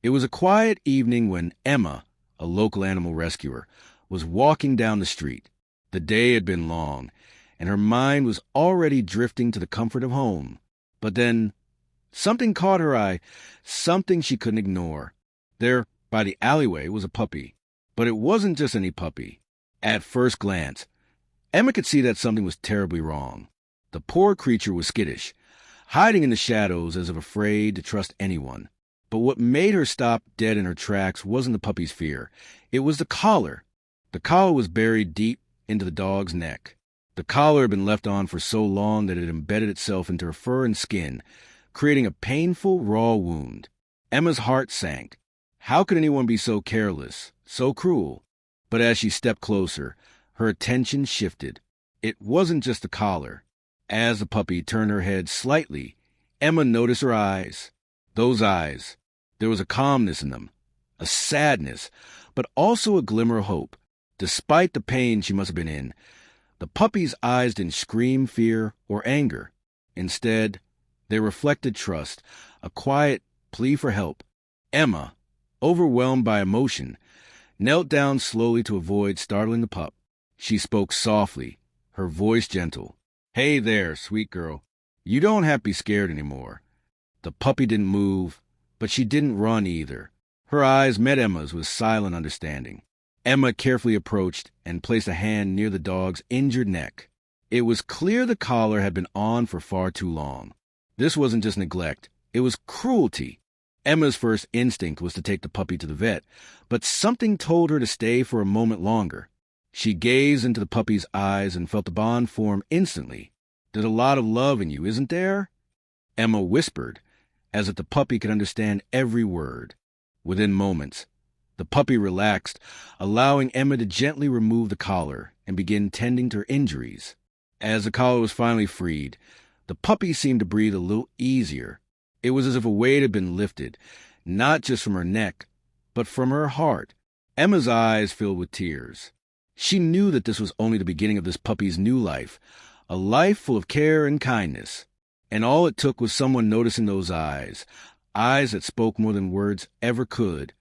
It was a quiet evening when Emma, a local animal rescuer, was walking down the street. The day had been long, and her mind was already drifting to the comfort of home. But then, something caught her eye, something she couldn't ignore. There, by the alleyway, was a puppy. But it wasn't just any puppy. At first glance, Emma could see that something was terribly wrong. The poor creature was skittish, hiding in the shadows as if afraid to trust anyone. But what made her stop dead in her tracks wasn't the puppy's fear. It was the collar. The collar was buried deep into the dog's neck. The collar had been left on for so long that it embedded itself into her fur and skin, creating a painful, raw wound. Emma's heart sank. How could anyone be so careless, so cruel? But as she stepped closer, her attention shifted. It wasn't just the collar. As the puppy turned her head slightly, Emma noticed her eyes. Those eyes. There was a calmness in them, a sadness, but also a glimmer of hope. Despite the pain she must have been in, the puppy's eyes didn't scream fear or anger. Instead, they reflected trust, a quiet plea for help. Emma, overwhelmed by emotion, knelt down slowly to avoid startling the pup. She spoke softly, her voice gentle. "Hey there, sweet girl. You don't have to be scared anymore." The puppy didn't move, but she didn't run either. Her eyes met Emma's with silent understanding. Emma carefully approached and placed a hand near the dog's injured neck. It was clear the collar had been on for far too long. This wasn't just neglect, it was cruelty. Emma's first instinct was to take the puppy to the vet, but something told her to stay for a moment longer. She gazed into the puppy's eyes and felt the bond form instantly. "There's a lot of love in you, isn't there?" Emma whispered, as if the puppy could understand every word. Within moments, the puppy relaxed, allowing Emma to gently remove the collar and begin tending to her injuries. As the collar was finally freed, the puppy seemed to breathe a little easier. It was as if a weight had been lifted, not just from her neck, but from her heart. Emma's eyes filled with tears. She knew that this was only the beginning of this puppy's new life, a life full of care and kindness. And all it took was someone noticing those eyes, eyes that spoke more than words ever could.